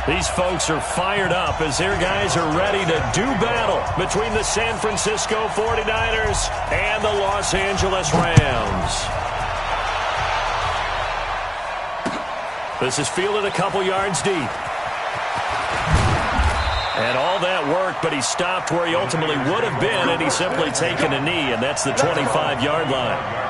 These folks are fired up as their guys are ready to do battle between the San Francisco 49ers and the Los Angeles Rams. This is fielded a couple yards deep. And all that work, but he stopped where he ultimately would have been, and he's simply taken a knee, and that's the 25-yard line.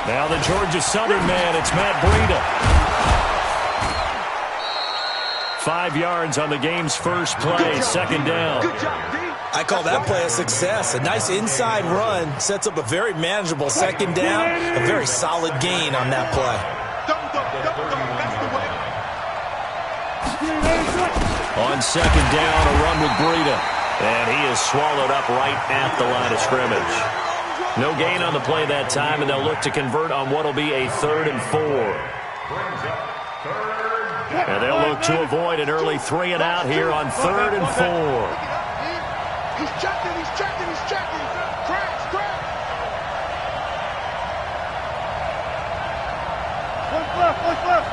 Now the Georgia Southern man, it's Matt Breida. 5 yards on the game's first play, second down. I call that play a success. A nice inside run sets up a very manageable second down, a very solid gain on that play. On second down, a run with Breida. And he is swallowed up right at the line of scrimmage. No gain on the play that time, and they'll look to convert on what will be a 3rd and 4. And they'll look to avoid an early 3 and out here on 3rd and 4. He's checking, he's checking, he's checking. Crash. What's left?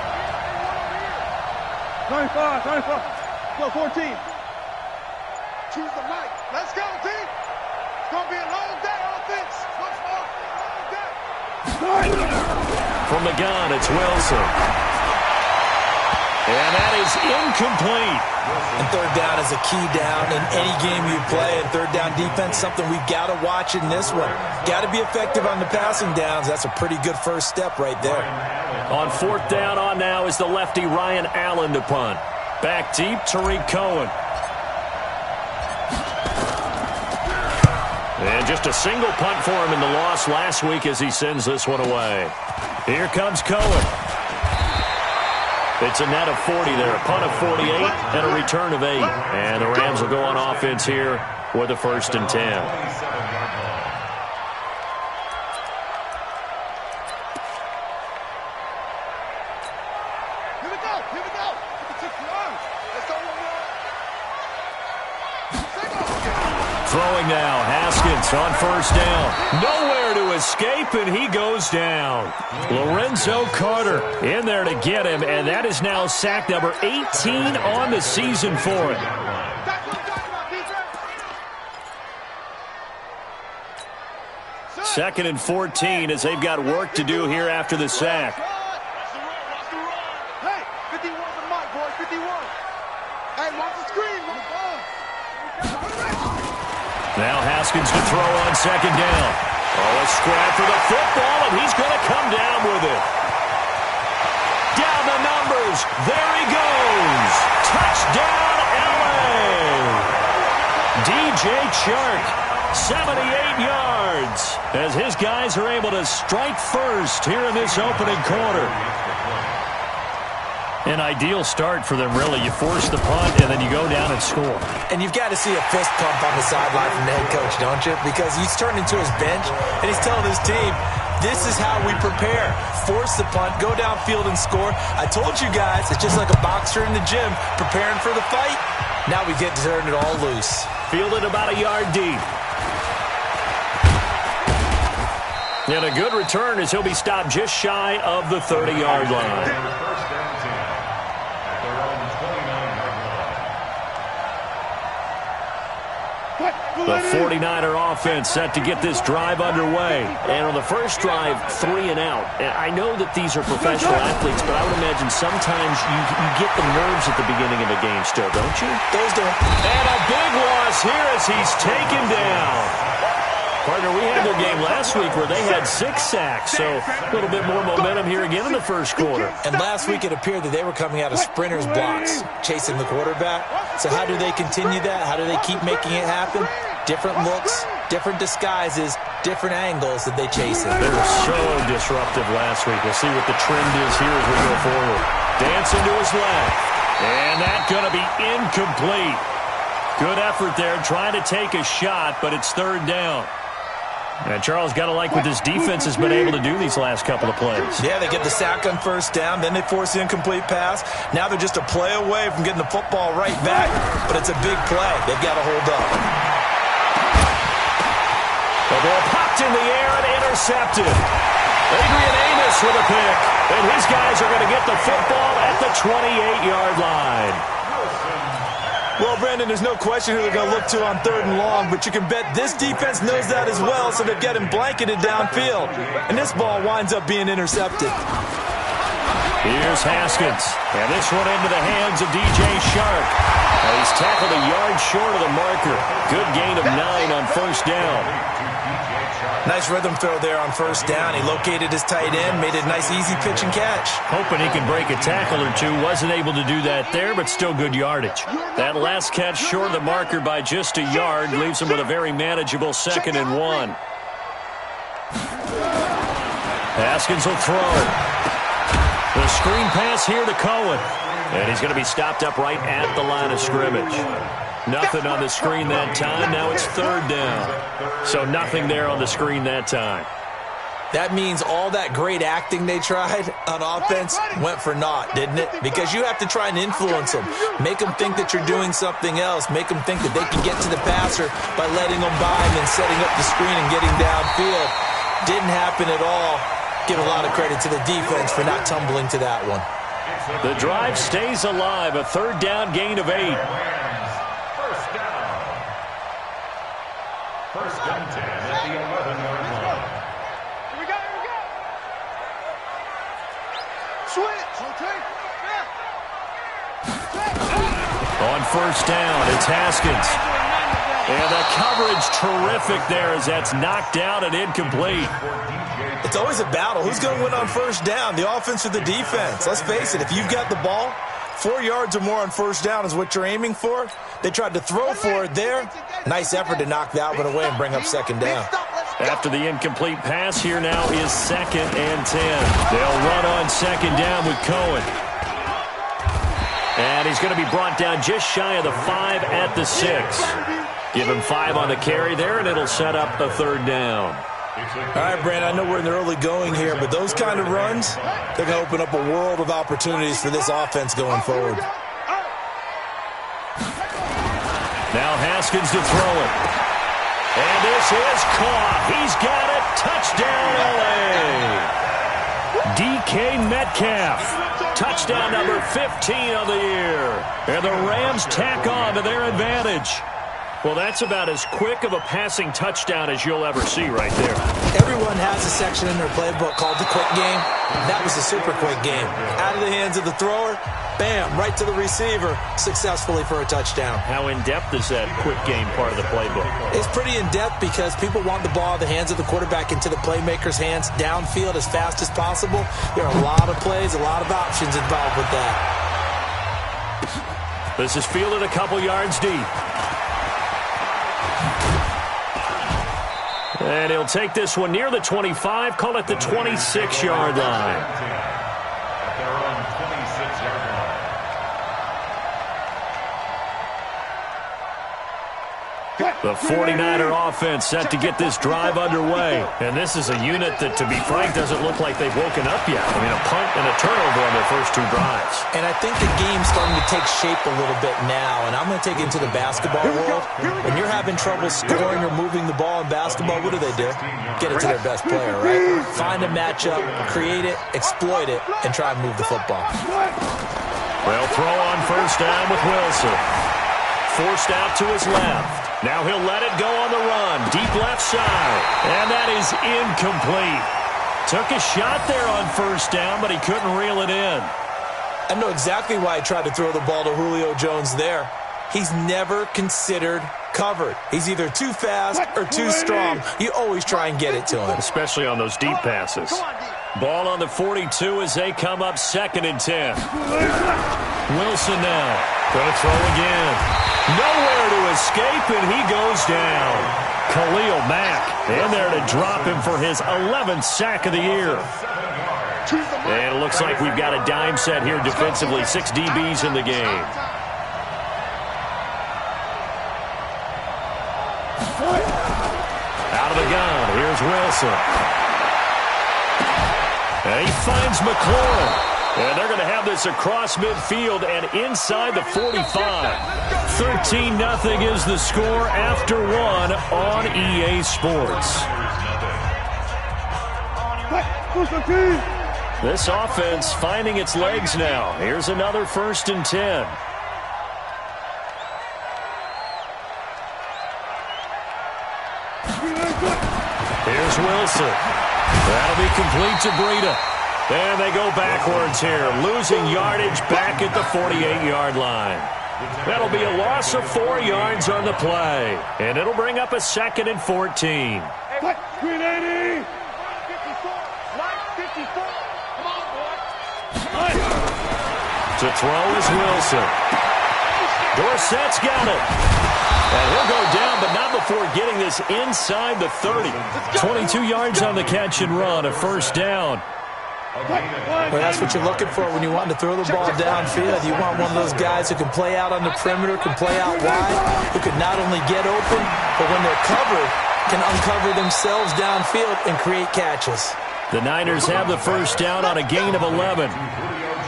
95. Go, 14. Choose the mic. Let's go, team. It's going to be a long day, offense. Once more, long day. From the gun, it's Wilson. And that is incomplete. And third down is a key down in any game you play. And third down defense, something we've got to watch in this one. Got to be effective on the passing downs. That's a pretty good first step right there. On 4th down on now is the lefty Ryan Allen to punt. Back deep, Tariq Cohen. And just a single punt for him in the loss last week as he sends this one away. Here comes Cohen. It's a net of 40 there, a punt of 48 and a return of 8. And the Rams will go on offense here with a 1st and 10. Here we go. Let's go. Throwing now, Haskins on 1st down. Nowhere to escape, and he goes down. Lorenzo Carter in there to get him, and that is now sack number 18 on the season for him. Second and 14 as they've got work to do here after the sack. Hey, 51 for the mic, boy, 51. Hey, watch the screen. Now Haskins to throw on second down. Oh, a scrap for the football, and he's going to come down with it. Down the numbers. There he goes. Touchdown, L.A. DJ Chark, 78 yards, as his guys are able to strike first here in this opening quarter. An ideal start for them, really. You force the punt, and then you go down and score. And you've got to see a fist pump on the sideline from the head coach, don't you? Because he's turned into his bench, and he's telling his team, this is how we prepare. Force the punt, go downfield and score. I told you guys, it's just like a boxer in the gym preparing for the fight. Now we get to turn it all loose. Fielded about a yard deep. And a good return as he'll be stopped just shy of the 30-yard line. The 49er offense set to get this drive underway. And on the first drive, 3 and out. And I know that these are professional athletes, but I would imagine sometimes you get the nerves at the beginning of a game still, don't you? Those do. And a big loss here as he's taken down. Partner, we had their game last week where they had 6 sacks, so a little bit more momentum here again in the first quarter. And last week it appeared that they were coming out of sprinters blocks, chasing the quarterback. So how do they continue that? How do they keep making it happen? Different looks, different disguises, different angles that they chase it. They were so disruptive last week. We'll see what the trend is here as we go forward. Dancing to his left. And that's going to be incomplete. Good effort there, trying to take a shot, but it's 3rd down. And Charles, got to like what this defense has been able to do these last couple of plays. Yeah, they get the sack on first down, then they force the incomplete pass. Now they're just a play away from getting the football right back, but it's a big play. They've got to hold up. The ball popped in the air and intercepted. Adrian Amos with a pick, and his guys are going to get the football at the 28-yard line. Well, Brandon, there's no question who they're going to look to on 3rd and long, but you can bet this defense knows that as well, so they're getting blanketed downfield. And this ball winds up being intercepted. Here's Haskins, and this one into the hands of DJ Shark. He's tackled a yard short of the marker. Good gain of 9 on first down. Nice rhythm throw there on first down. He located his tight end, made it a nice easy pitch and catch. Hoping he can break a tackle or two. Wasn't able to do that there, but still good yardage. That last catch short of the marker by just a yard leaves him with a very manageable 2nd and 1. Haskins will throw. The screen pass here to Cohen. And he's going to be stopped up right at the line of scrimmage. Nothing on the screen that time. Now it's 3rd down. So nothing there on the screen that time. That means all that great acting they tried on offense went for naught, didn't it? Because you have to try and influence them. Make them think that you're doing something else. Make them think that they can get to the passer by letting them by and then setting up the screen and getting downfield. Didn't happen at all. Give a lot of credit to the defense for not tumbling to that one. The drive stays alive. A 3rd down gain of 8. First and 10 at the 11-yard line. Here we go. Switch. On first down, it's Haskins. And the coverage terrific there as that's knocked down and incomplete. It's always a battle. Who's going to win on first down, the offense or the defense? Let's face it, if you've got the ball, 4 yards or more on first down is what you're aiming for. They tried to throw for it there. Nice effort to knock that one away and bring up 2nd down. After the incomplete pass, here now is 2nd and 10. They'll run on 2nd down with Cohen. And he's going to be brought down just shy of the 5 at the 6. Give him 5 on the carry there, and it'll set up the 3rd down. All right, Brandon, I know we're in the early going here, but those kind of runs, they're going to open up a world of opportunities for this offense going forward. Now Haskins to throw it. And this is caught. He's got it. Touchdown, L.A. DK Metcalf. Touchdown number 15 of the year. And the Rams tack on to their advantage. Well, that's about as quick of a passing touchdown as you'll ever see right there. Everyone has a section in their playbook called the quick game. That was a super quick game. Out of the hands of the thrower, bam, right to the receiver, successfully for a touchdown. How in-depth is that quick game part of the playbook? It's pretty in-depth because people want the ball in the hands of the quarterback into the playmaker's hands downfield as fast as possible. There are a lot of plays, a lot of options involved with that. This is fielded a couple yards deep. And he'll take this one near the 25, call it the 26-yard line. At their own 26-yard line. The 49er offense set to get this drive underway. And this is a unit that, to be frank, doesn't look like they've woken up yet. I mean, a punt and a turnover on their first 2 drives. And I think the game's starting to take shape a little bit now. And I'm going to take it into the basketball world. When you're having trouble scoring or moving the ball in basketball, what do? Get it to their best player, right? Find a matchup, create it, exploit it, and try and move the football. Well, throw on first down with Wilson. Forced out to his left. Now he'll let it go on the run. Deep left side. And that is incomplete. Took a shot there on first down, but he couldn't reel it in. I know exactly why he tried to throw the ball to Julio Jones there. He's never considered covered. He's either too fast or too strong. You always try and get it to him. Especially on those deep passes. Ball on the 42 as they come up 2nd and 10. Wilson now. Going to throw again. Nowhere to escape, and he goes down. Khalil Mack in there to drop him for his 11th sack of the year. And it looks like we've got a dime set here defensively. 6 DBs in the game. Out of the gun, here's Wilson. And he finds McLaurin. And they're going to have this across midfield and inside the 45. 13-0 is the score after one on EA Sports. This offense finding its legs now. Here's another 1st and 10. Here's Wilson. That'll be complete to Breida. And they go backwards here, losing yardage back at the 48-yard line. That'll be a loss of 4 yards on the play. And it'll bring up a 2nd and 14. To throw is Wilson. Dorsett's got it. And he'll go down, but not before getting this inside the 30. 22 yards on the catch and run, a 1st down. Well, that's what you're looking for when you want to throw the ball downfield. You want one of those guys who can play out on the perimeter, can play out wide, who can not only get open, but when they're covered, can uncover themselves downfield and create catches. The Niners have the 1st down on a gain of 11.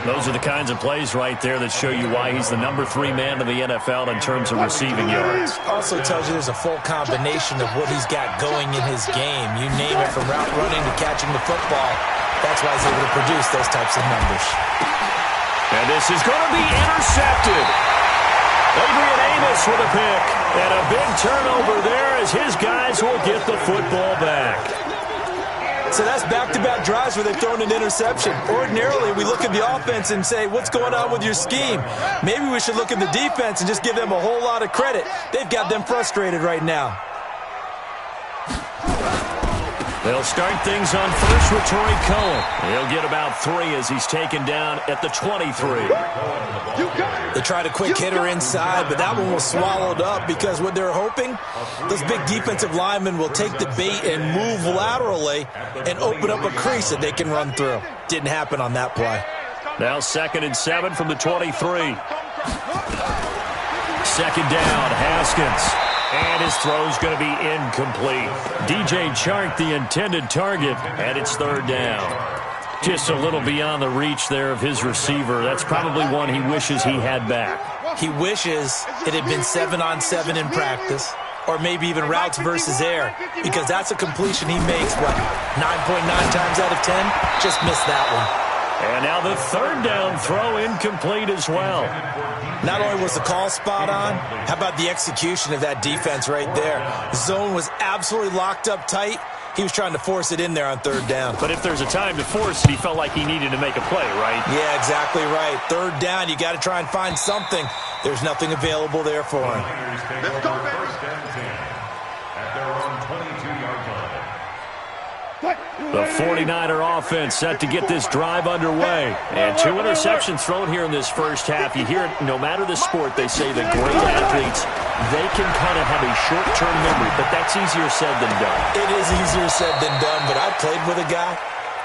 Those are the kinds of plays right there that show you why he's the number 3 man in the NFL in terms of receiving yards. Also tells you there's a full combination of what he's got going in his game. You name it, from route running to catching the football. That's why he's able to produce those types of numbers. And this is going to be intercepted. Adrian Amos with a pick. And a big turnover there as his guys will get the football back. So that's back-to-back drives where they've thrown an interception. Ordinarily, we look at the offense and say, what's going on with your scheme? Maybe we should look at the defense and just give them a whole lot of credit. They've got them frustrated right now. They'll start things on first with Troy Cohen. He'll get about 3 as he's taken down at the 23. They tried a quick hitter inside, but that one was swallowed up because what they're hoping, those big defensive linemen will take the bait and move laterally and open up a crease that they can run through. Didn't happen on that play. Now 2nd and 7 from the 23. 2nd down, Haskins. And his throw's going to be incomplete. DJ Chark, the intended target, and it's 3rd down. Just a little beyond the reach there of his receiver. That's probably one he wishes he had back. He wishes it had been 7-on-7 in practice, or maybe even routes versus air, because that's a completion he makes, 9.9 times out of 10? Just missed that one. And now the 3rd down throw incomplete as well. Not only was the call spot on, how about the execution of that defense right there? The zone was absolutely locked up tight. He was trying to force it in there on 3rd down. But if there's a time to force it, he felt like he needed to make a play, right? Yeah, exactly right. 3rd down, you got to try and find something. There's nothing available there for him. Let's go, baby. At their own 22-yard line. The 49er offense set to get this drive underway. And 2 interceptions thrown here in this first half. You hear it, no matter the sport, they say the great athletes, they can kind of have a short-term memory, but that's easier said than done. It is easier said than done, but I played with a guy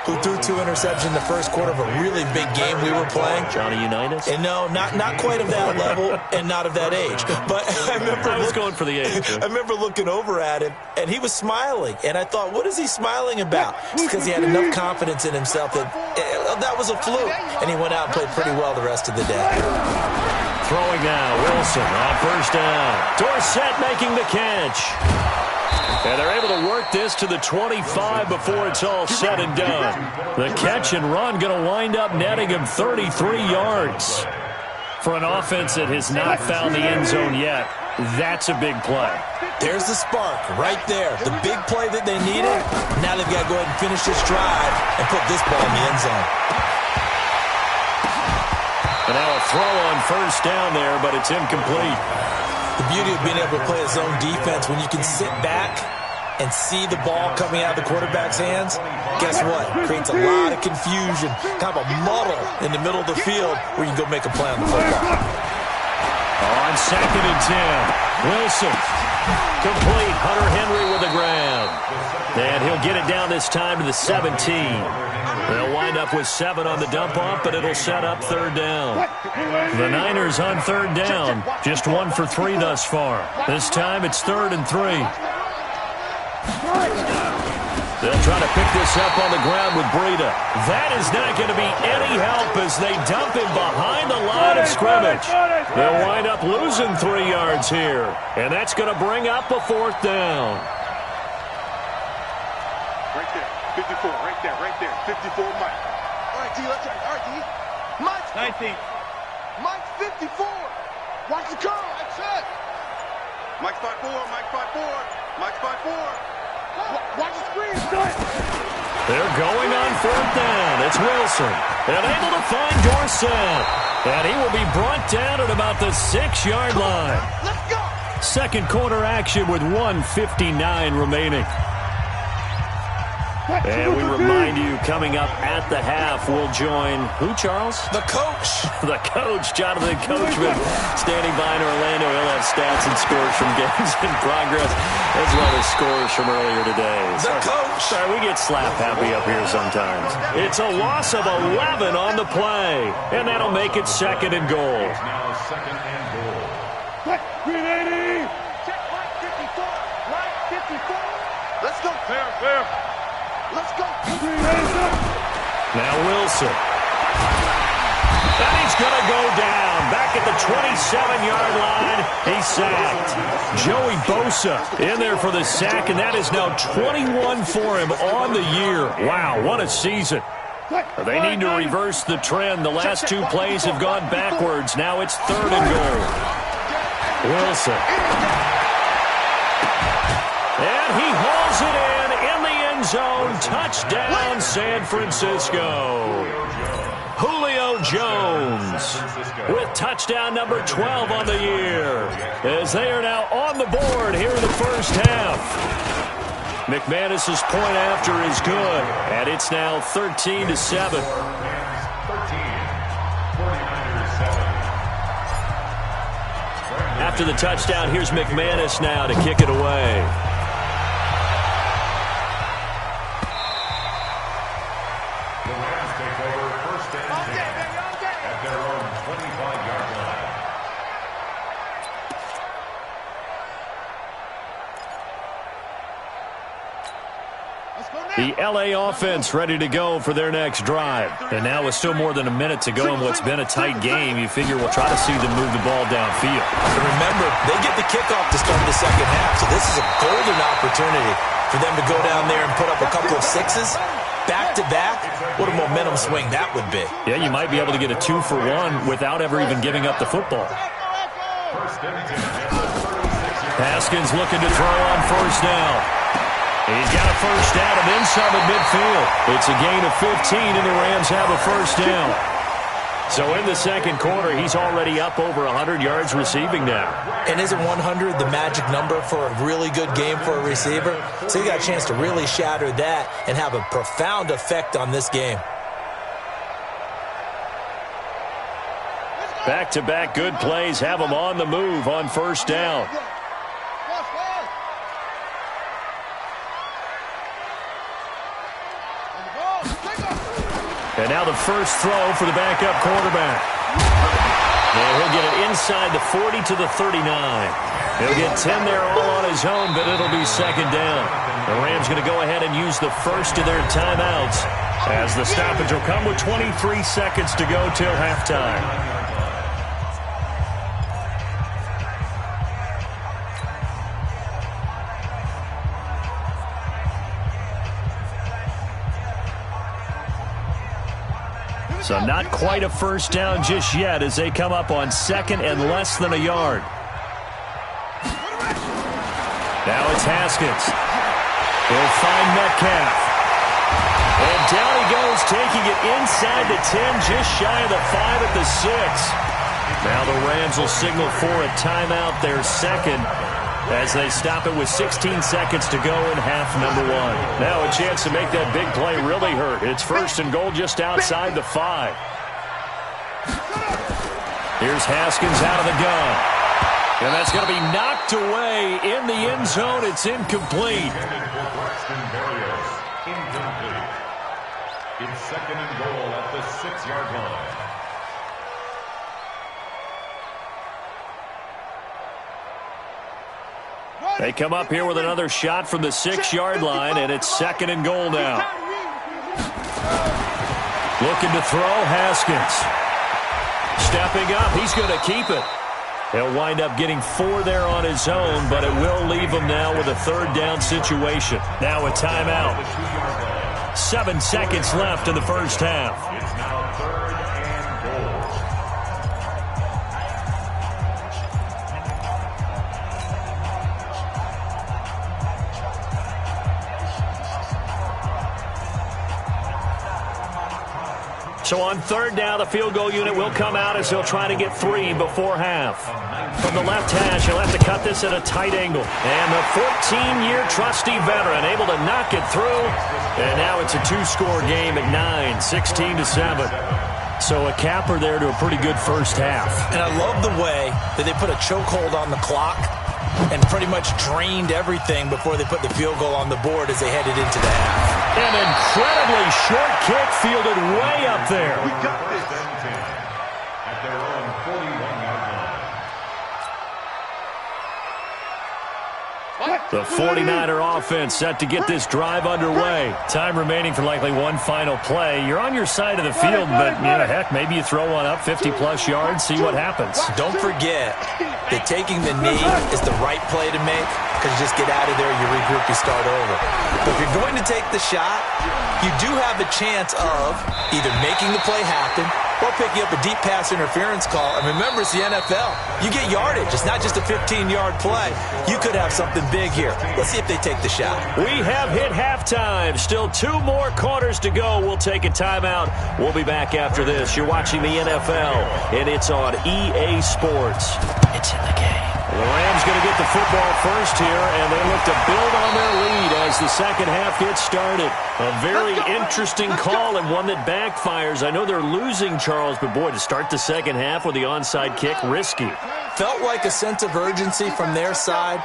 who threw 2 interceptions in the first quarter of a really big game we were playing. Johnny Unitas? And no, not quite of that level and not of that age. But I was going for the age. I remember looking over at him, and he was smiling. And I thought, what is he smiling about? It's because he had enough confidence in himself that that was a fluke. And he went out and played pretty well the rest of the day. Throwing now, Wilson on 1st down. Dorsett making the catch. And they're able to work this to the 25 before it's all said and done. The catch and run going to wind up netting him 33 yards. For an offense that has not found the end zone yet, that's a big play. There's the spark right there. The big play that they needed. Now they've got to go ahead and finish this drive and put this ball in the end zone. And now a throw on 1st down there, but it's incomplete. The beauty of being able to play a zone defense, when you can sit back and see the ball coming out of the quarterback's hands, guess what? Creates a lot of confusion, kind of a muddle in the middle of the field where you can go make a play on the football. On 2nd and 10, Wilson. Complete. Hunter Henry with a grab. And he'll get it down this time to the 17. They'll wind up with 7 on the dump-off, but it'll set up 3rd down. The Niners on 3rd down, just 1 for 3 thus far. This time it's 3rd and 3. They'll try to pick this up on the ground with Breida. That is not going to be any help as they dump him behind the line of scrimmage. They'll wind up losing 3 yards here, and that's going to bring up a 4th down. Right there, 54, right there, 54, Mike. All right, D, let's try. All right, D. Mike's 19. Mike's 54. Watch the curl, that's it. Mike's 5'4", Mike's 5'4", Mike's 5'4". Watch the screen. They're going on 4th down. It's Wilson. And able to find Dorsett. And he will be brought down at about the 6-yard line. Let's go. Second quarter action with 1:59 remaining. And we remind you, coming up at the half, we'll join who, Charles? The coach. The coach, Jonathan Coachman, standing by in Orlando. He'll have stats and scores from games in progress, as well as scores from earlier today. The coach. Sorry, we get slap happy up here sometimes. It's a loss of 11 on the play, and that'll make it 2nd and goal. Now 2nd and goal. Green 80. Check Mike 54. Mike 54. Let's go. Fair. Let's go. Now Wilson. And he's going to go down. Back at the 27-yard line. He's sacked. Joey Bosa in there for the sack, and that is now 21 for him on the year. Wow, what a season. They need to reverse the trend. The last 2 plays have gone backwards. Now it's 3rd and goal. Wilson. And he hauls it in the end zone. Touchdown, San Francisco. Julio Jones with touchdown number 12 on the year, as they are now on the board here in the first half. McManus's point after is good, and it's now 13-7. After the touchdown, here's McManus now to kick it away. The L.A. offense ready to go for their next drive. And now with still more than a minute to go in what's been a tight game, you figure we'll try to see them move the ball downfield. And remember, they get the kickoff to start the second half, so this is a golden opportunity for them to go down there and put up a couple of 6s. Back-to-back, what a momentum swing that would be. Yeah, you might be able to get a 2-for-1 without ever even giving up the football. Haskins looking to throw on 1st down. He's got a 1st down and then some at midfield. It's a gain of 15, and the Rams have a 1st down. So in the second quarter, he's already up over 100 yards receiving now. And isn't 100 the magic number for a really good game for a receiver? So you got a chance to really shatter that and have a profound effect on this game. Back-to-back good plays have them on the move on 1st down. And now the first throw for the backup quarterback. And he'll get it inside the 40 to the 39. He'll get 10 there all on his own, but it'll be 2nd down. The Rams going to go ahead and use the first of their timeouts, as the stoppage will come with 23 seconds to go till halftime. So not quite a 1st down just yet as they come up on 2nd and less than a yard. Now it's Haskins. He'll find Metcalf. And down he goes, taking it inside the 10, just shy of the 5 at the 6. Now the Rams will signal for a timeout, their 2nd, as they stop it with 16 seconds to go in half number 1. Now a chance to make that big play really hurt. It's 1st and goal just outside the 5. Here's Haskins out of the gun. And that's going to be knocked away in the end zone. It's incomplete. It's 2nd and goal at the 6-yard line. They come up here with another shot from the 6-yard line, and it's 2nd and goal now. Looking to throw, Haskins. Stepping up, he's going to keep it. He'll wind up getting 4 there on his own, but it will leave him now with a 3rd down situation. Now a timeout. 7 seconds left in the first half. It's now 3rd and goal. So on 3rd down, the field goal unit will come out as he'll try to get 3 before half. From the left hash, he'll have to cut this at a tight angle. And the 14-year trusty veteran able to knock it through. And now it's a 2-score game at 9, 16-7. So a capper there to a pretty good first half. And I love the way that they put a chokehold on the clock and pretty much drained everything before they put the field goal on the board as they headed into the half. An incredibly short kick fielded way up there. We got this. At their own 41-yard line. The 49er offense set to get this drive underway. Time remaining for likely one final play. You're on your side of the field, but heck, maybe you throw one up 50-plus yards, see what happens. Don't forget that taking the knee is the right play to make, because you just get out of there, you regroup, you start over. But if you're going to take the shot, you do have a chance of either making the play happen or picking up a deep pass interference call. And remember, it's the NFL. You get yardage. It's not just a 15-yard play. You could have something big here. Let's see if they take the shot. We have hit halftime. Still 2 more quarters to go. We'll take a timeout. We'll be back after this. You're watching the NFL, and it's on EA Sports. It's in the game. The Rams going to get the football first here, and they look to build on their lead as the second half gets started. A very interesting call and one that backfires. I know they're losing, Charles, but boy, to start the second half with the onside kick, risky. Felt like a sense of urgency from their side,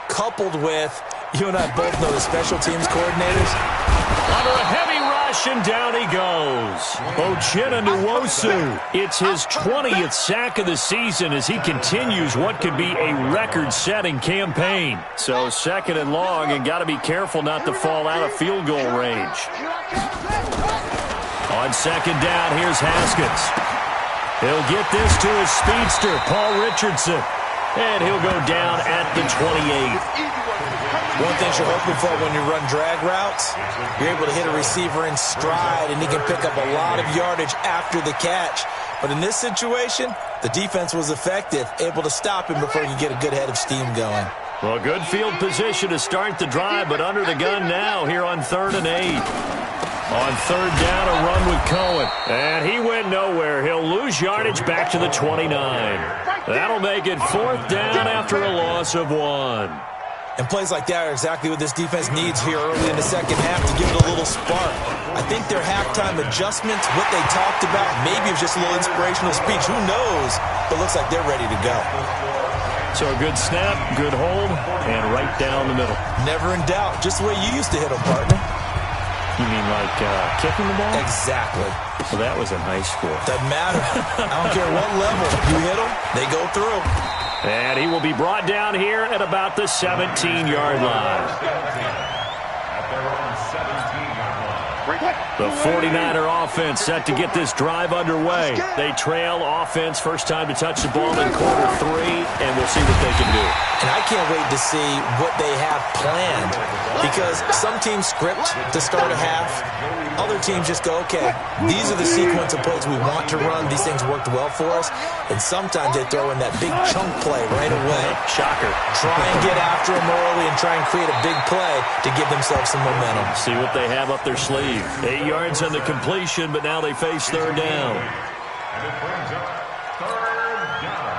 coupled with, you and I both know the special teams coordinators. Under a heavy rush, and down he goes. Uchenna Nwosu. It's his 20th sack of the season as he continues what could be a record-setting campaign. So 2nd and long, and got to be careful not to fall out of field goal range. On 2nd down, here's Haskins. He'll get this to his speedster, Paul Richardson. And he'll go down at the 28. One thing you're hoping for when you run drag routes, you're able to hit a receiver in stride, and he can pick up a lot of yardage after the catch. But in this situation, the defense was effective, able to stop him before he could get a good head of steam going. Well, good field position to start the drive, but under the gun now here on 3rd and 8. On 3rd down, a run with Cohen. And he went nowhere. He'll lose yardage back to the 29. That'll make it 4th down after a loss of 1. And plays like that are exactly what this defense needs here early in the second half to give it a little spark. I think their halftime adjustments, what they talked about, maybe it was just a little inspirational speech. Who knows? But it looks like they're ready to go. So a good snap, good hold, and right down the middle. Never in doubt. Just the way you used to hit them, partner. You mean like kicking the ball? Exactly. Well, that was in high school. Doesn't matter. I don't care what level. You hit them, they go through. And he will be brought down here at about the 17-yard line. At their own 17-yard line. The 49er offense set to get this drive underway. They trail offense, first time to touch the ball in quarter 3, and we'll see what they can do. And I can't wait to see what they have planned, because some teams script to start a half. Other teams just go, okay, these are the sequence of plays we want to run. These things worked well for us. And sometimes they throw in that big chunk play right away. Shocker. Try and get after them early and try and create a big play to give themselves some momentum. See what they have up their sleeve. 8 yards on the completion, but now they face 3rd down. And it brings up 3rd down.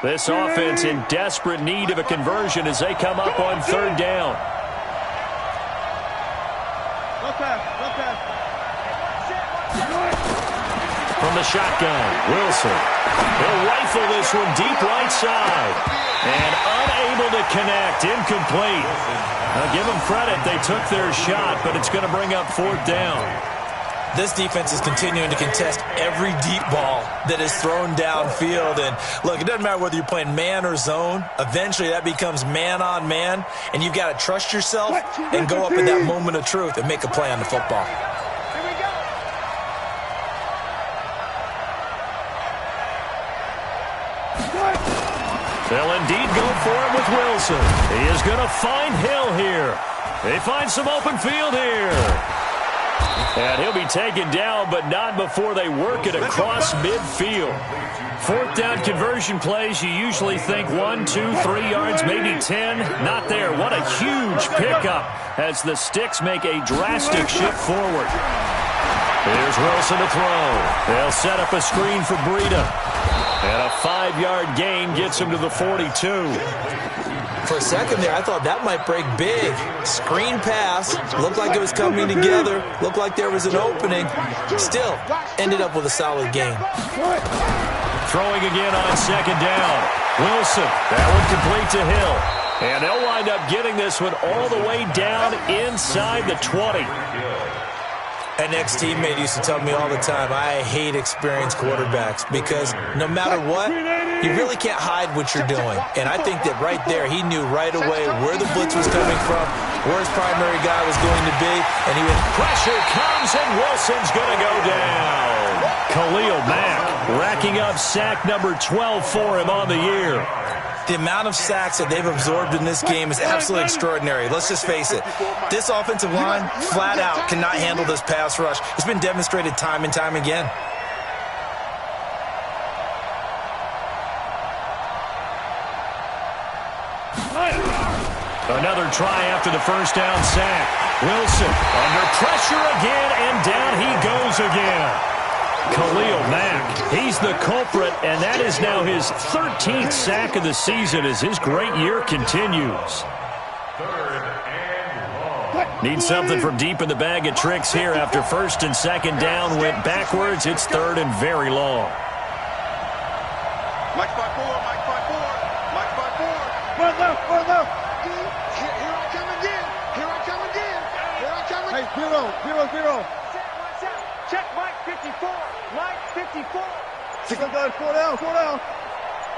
This offense in desperate need of a conversion as they come up on 3rd down. From the shotgun, Wilson. He'll rifle this one deep right side. And unable to connect, incomplete. Now give them credit, they took their shot, but it's going to bring up 4th down. This defense is continuing to contest every deep ball that is thrown downfield. And look, it doesn't matter whether you're playing man or zone. Eventually, that becomes man on man, and you've got to trust yourself and go up in that moment of truth and make a play on the football. They'll indeed go for it with Wilson. He is going to find Hill here. They find some open field here. And he'll be taken down, but not before they work it across midfield. Fourth down conversion plays, you usually think 1, 2, 3 yards, maybe 10. Not there. What a huge pickup as the Sticks make a drastic shift forward. Here's Wilson to throw. They'll set up a screen for Breida. And a 5-yard gain gets him to the 42. For a second there, I thought that might break big. Screen pass. Looked like it was coming together. Looked like there was an opening. Still, ended up with a solid gain. Throwing again on second down. Wilson. That one complete to Hill. And they'll wind up getting this one all the way down inside the 20. An ex-teammate used to tell me all the time, I hate experienced quarterbacks because no matter what, you really can't hide what you're doing. And I think that right there, he knew right away where the blitz was coming from, where his primary guy was going to be, and he was... Pressure comes, and Wilson's going to go down. Khalil Mack racking up sack number 12 for him on the year. The amount of sacks that they've absorbed in this game is absolutely extraordinary. Let's just face it. This offensive line, flat out, cannot handle this pass rush. It's been demonstrated time and time again. Another try after the first down sack. Wilson under pressure again, and down he goes again. Khalil Mack, he's the culprit, and that is now his 13th sack of the season as his great year continues. Need something from deep in the bag of tricks here after first and second down went backwards. It's third and very long. Mike 5-4, Mike 5-4, Mike 5-4. Run left, run left. Here I come again. Here I come again. Here I come again. Hey, 0, 0, 0. Check Mike 54. Mike 54. 4 down, 4 down.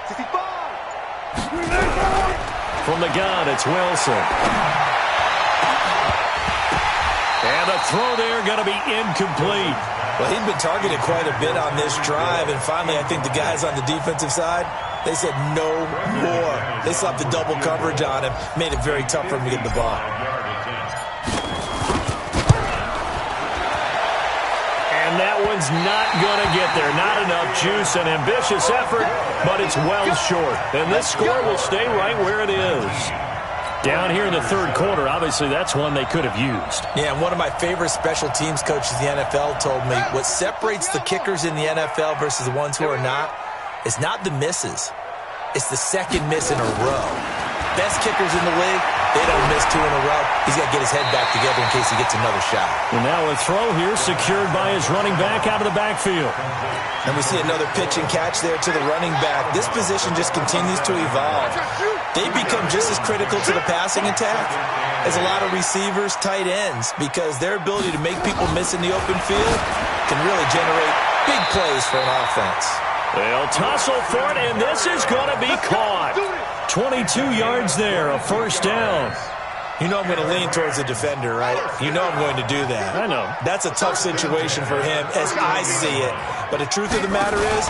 65. From the gun, it's Wilson. And the throw there going to be incomplete. Well, he'd been targeted quite a bit on this drive, and finally I think the guys on the defensive side, they said no more. They slapped the double coverage on him, made it very tough for him to get the ball. And that one's not going to get there. Not enough juice. An ambitious effort, but it's well short. And this score will stay right where it is. Down here in the third quarter, obviously that's one they could have used. Yeah, and one of my favorite special teams coaches in the NFL told me what separates the kickers in the NFL versus the ones who are not is not the misses. It's the second miss in a row. Best kickers in the league, they don't miss 2 in a row. He's got to get his head back together in case he gets another shot. And now a throw here secured by his running back out of the backfield. And we see another pitch and catch there to the running back. This position just continues to evolve. They become just as critical to the passing attack as a lot of receivers, tight ends, because their ability to make people miss in the open field can really generate big plays for an offense. They'll tussle for it, and this is going to be caught. 22 yards there, a first down. You know I'm going to lean towards the defender, right? You know I'm going to do that. I know. That's a tough situation for him as I see it. But the truth of the matter is,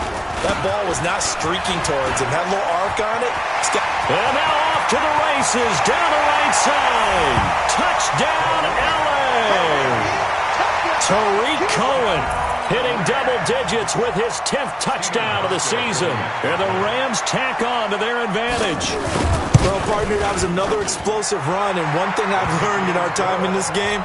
that ball was not streaking towards him. Had a little arc on it. And now off to the races, down the right side. Touchdown, LA. Tariq Cohen hitting double digits with his 10th touchdown of the season. And the Rams tack on to their advantage. Well, partner, that was another explosive run. And one thing I've learned in our time in this game,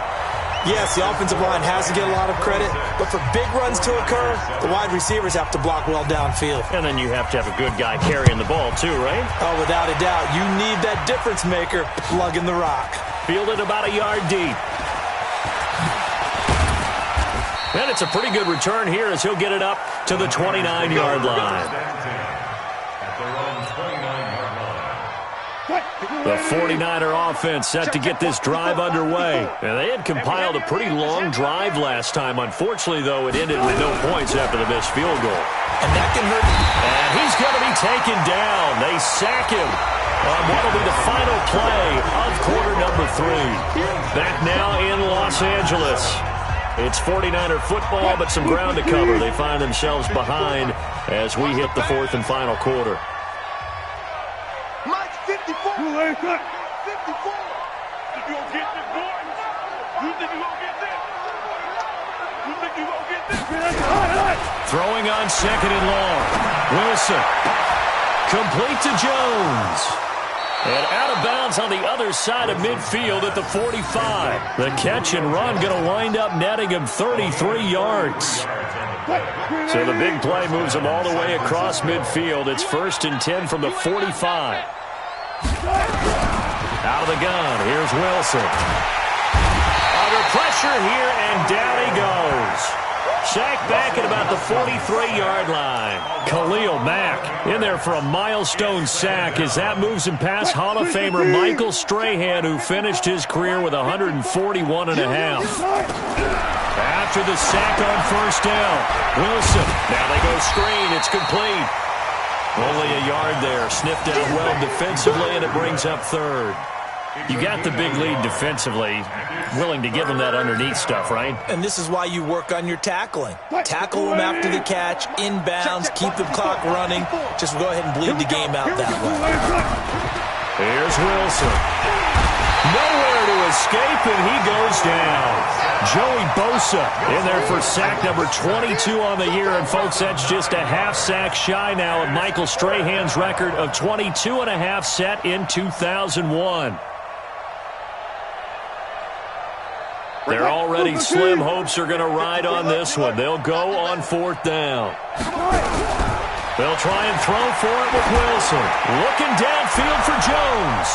yes, the offensive line has to get a lot of credit, but for big runs to occur, the wide receivers have to block well downfield. And then you have to have a good guy carrying the ball too, right? Oh, without a doubt. You need that difference maker lugging the rock. Fielded about a yard deep. And it's a pretty good return here as he'll get it up to the 29-yard line. The 49er offense set to get this drive underway. And they had compiled a pretty long drive last time. Unfortunately, though, it ended with no points after the missed field goal. And that can hurt. And he's going to be taken down. They sack him on what will be the final play of quarter number 3. Back now in Los Angeles. It's 49er football, but some ground to cover. They find themselves behind as we hit the 4th and final quarter. Mike 54. 54. You think you're going to get this, boy? You think you're going to get this? You think you're going to get this? Throwing on 2nd and long. Wilson. Complete to Jones. And out of bounds on the other side of midfield at the 45. The catch and run going to wind up netting him 33 yards. So the big play moves him all the way across midfield. It's 1st and 10 from the 45. Out of the gun, here's Wilson. Under pressure here, and down he goes. Sacked back at about the 43-yard line. Khalil Mack in there for a milestone sack as that moves him past Hall of Famer Michael Strahan, who finished his career with 141.5. After the sack on 1st down, Wilson. Now they go screen. It's complete. Only a yard there. Sniffed out well defensively, and it brings up 3rd. You got the big lead defensively. Willing to give them that underneath stuff, right? And this is why you work on your tackling. Tackle them after the catch, inbounds, keep the clock running. Just go ahead and bleed the game out that way. Here's Wilson. Nowhere to escape, and he goes down. Joey Bosa in there for sack number 22 on the year. And, folks, that's just a half sack shy now of Michael Strahan's record of 22.5 set in 2001. Their already slim hopes are going to ride on this one. They'll go on 4th down. They'll try and throw for it with Wilson. Looking downfield for Jones.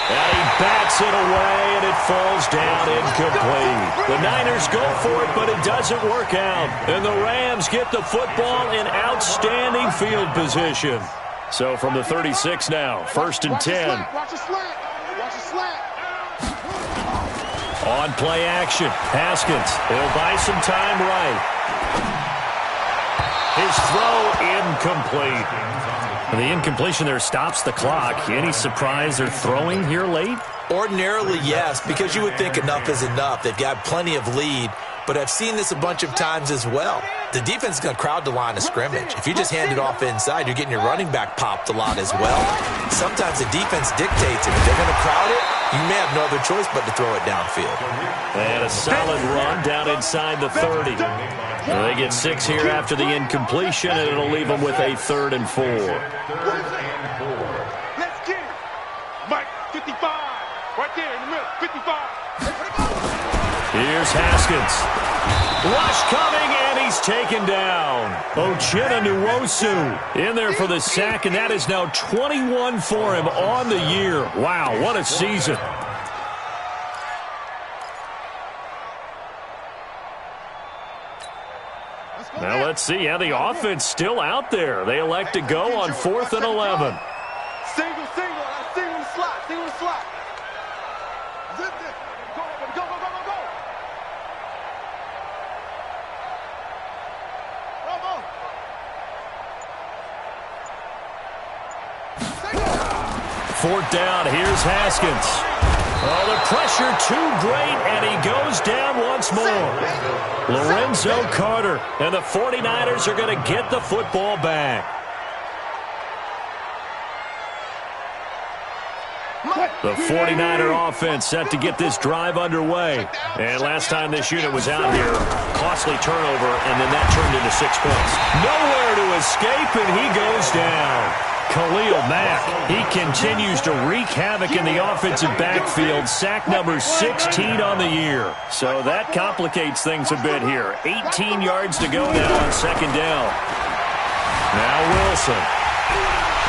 And he bats it away, and it falls down incomplete. The Niners go for it, but it doesn't work out. And the Rams get the football in outstanding field position. So from the 36 now, 1st and 10. Watch the slant. Watch the slant. On play action, Haskins. He'll buy some time right. His throw incomplete. The incompletion there stops the clock. Any surprise they're throwing here late? Ordinarily, yes, because you would think enough is enough. They've got plenty of lead, but I've seen this a bunch of times as well. The defense is going to crowd the line of scrimmage. If you just hand it off inside, you're getting your running back popped a lot as well. Sometimes the defense dictates it. If they're going to crowd it, you may have no other choice but to throw it downfield. And a solid run down inside the 30. They get 6 here after the incompletion, and it'll leave them with a 3rd and 4. Let's get it. Mike 55. Right there in the middle. 55. Here's Haskins. Rush coming, and he's taken down. Uchenna Nwosu in there for the sack, and that is now 21 for him on the year. Wow, what a season. Now let's see how the offense still out there. They elect to go on 4th and 11. Single in the slot. Single in the slot. Zip it. Go. Bravo. 4th down, here's Haskins. Oh, the pressure too great, and he goes down once more. Lorenzo Carter, and the 49ers are going to get the football back. The 49er offense set to get this drive underway. And last time this unit was out here, costly turnover, and then that turned into 6 points. Nowhere to escape, and he goes down. Khalil Mack, he continues to wreak havoc in the offensive backfield. Sack number 16 on the year. So that complicates things a bit here. 18 yards to go now on 2nd down. Now Wilson.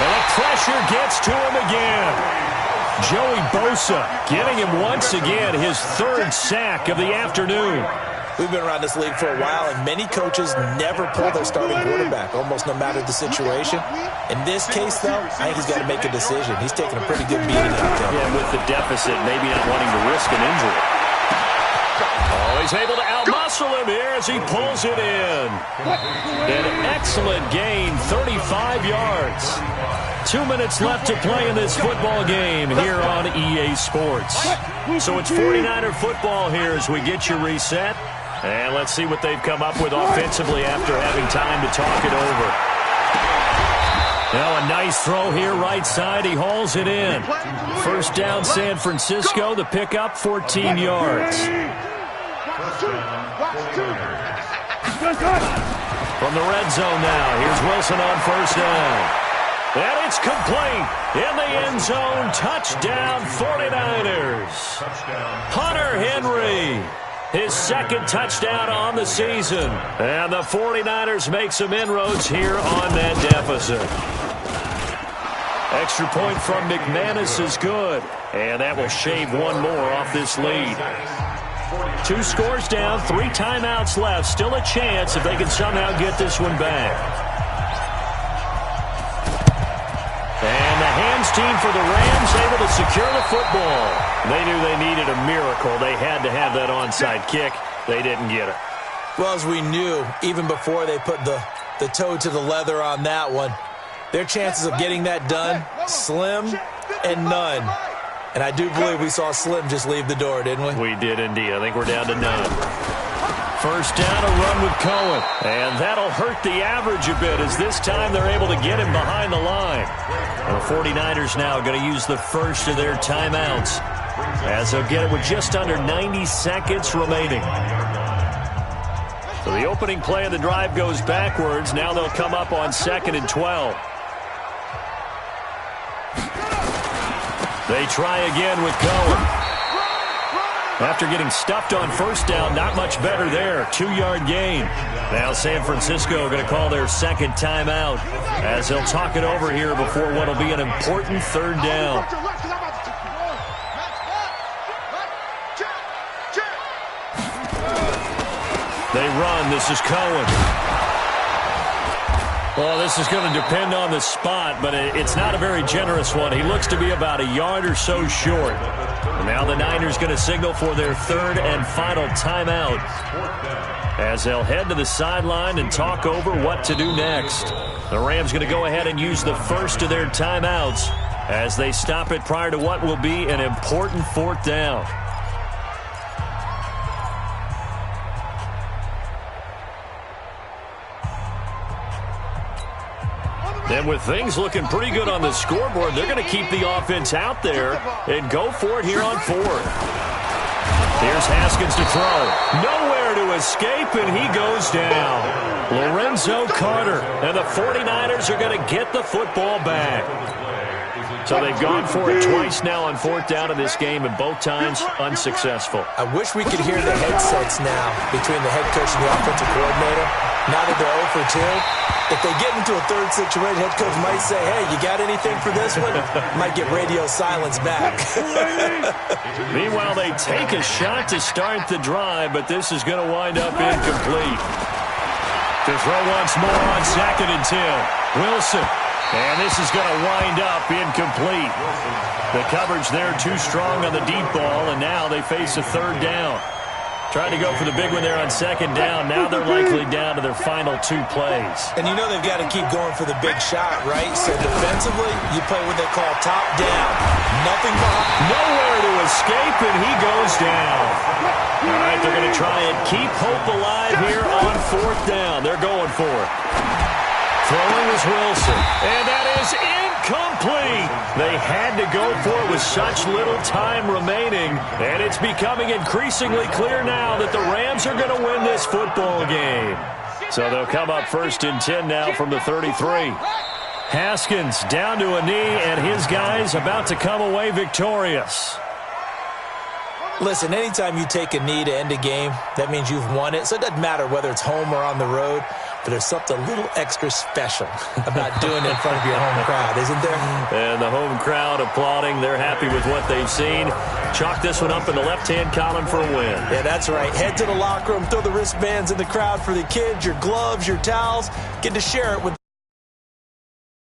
And the pressure gets to him again. Joey Bosa getting him once again his 3rd sack of the afternoon. We've been around this league for a while, and many coaches never pull their starting quarterback, almost no matter the situation. In this case, though, I think he's got to make a decision. He's taking a pretty good beating out there. Yeah, with the deficit, maybe not wanting to risk an injury. Oh, he's able to outmuscle him here as he pulls it in. An excellent gain, 35 yards. 2 minutes left to play in this football game here on EA Sports. So it's 49er football here as we get you reset. And let's see what they've come up with offensively after having time to talk it over. Now a nice throw here right side. He hauls it in. First down San Francisco. The pickup 14 yards. From the red zone now. Here's Wilson on first down. And it's complete. In the end zone. Touchdown 49ers. Hunter Henry. His second touchdown on the season. And the 49ers make some inroads here on that deficit. Extra point from McManus is good. And that will shave one more off this lead. 2 scores down, 3 timeouts left. Still a chance if they can somehow get this one back. And the hands team for the Rams able to secure the football. They knew they needed a miracle. They had to have that onside kick. They didn't get it. Well, as we knew, even before they put the toe to the leather on that one, their chances of getting that done, slim and none. And I do believe we saw Slim just leave the door, didn't we? We did indeed. I think we're down to none. First down, a run with Cohen. And that'll hurt the average a bit as this time they're able to get him behind the line. And the 49ers now going to use the first of their timeouts as they'll get it with just under 90 seconds remaining. So the opening play of the drive goes backwards. Now they'll come up on 2nd and 12. They try again with Cohen. After getting stuffed on first down, not much better there. 2-yard gain. Now San Francisco going to call their second timeout as they'll talk it over here before what will be an important 3rd down. They run. This is Cohen. Well, this is going to depend on the spot, but it's not a very generous one. He looks to be about a yard or so short. And now the Niners going to signal for their 3rd and final timeout as they'll head to the sideline and talk over what to do next. The Rams going to go ahead and use the first of their timeouts as they stop it prior to what will be an important 4th down. And with things looking pretty good on the scoreboard, they're going to keep the offense out there and go for it here on 4th. Here's Haskins to throw. Nowhere to escape, and he goes down. Lorenzo Carter, and the 49ers are going to get the football back. So they've gone for it twice now on 4th down in this game, and both times unsuccessful. I wish we could hear the headsets now between the head coach and the offensive coordinator. Now that they're 0 for 2, if they get into a 3rd situation, head coach might say, hey, you got anything for this one? Might get radio silence back. Meanwhile, they take a shot to start the drive, but this is going to wind up incomplete. To throw once more on 2nd and 10. Wilson. And this is going to wind up incomplete. The coverage there too strong on the deep ball, and now they face a 3rd down. Trying to go for the big one there on 2nd down. Now they're likely down to their final 2 plays. And you know they've got to keep going for the big shot, right? So defensively, you play what they call top down. Nothing behind. Nowhere to escape, and he goes down. All right, they're going to try and keep hope alive here on 4th down. They're going for it. Throwing is Wilson, and that is incomplete. They had to go for it with such little time remaining, and it's becoming increasingly clear now that the Rams are going to win this football game. So they'll come up 1st and 10 now from the 33. Haskins down to a knee, and his guys about to come away victorious. Listen, anytime you take a knee to end a game, that means you've won it. So it doesn't matter whether it's home or on the road. But there's something a little extra special about doing it in front of your home crowd, isn't there? And the home crowd applauding. They're happy with what they've seen. Chalk this one up in the left-hand column for a win. Yeah, that's right. Head to the locker room, throw the wristbands in the crowd for the kids, your gloves, your towels. Get to share it with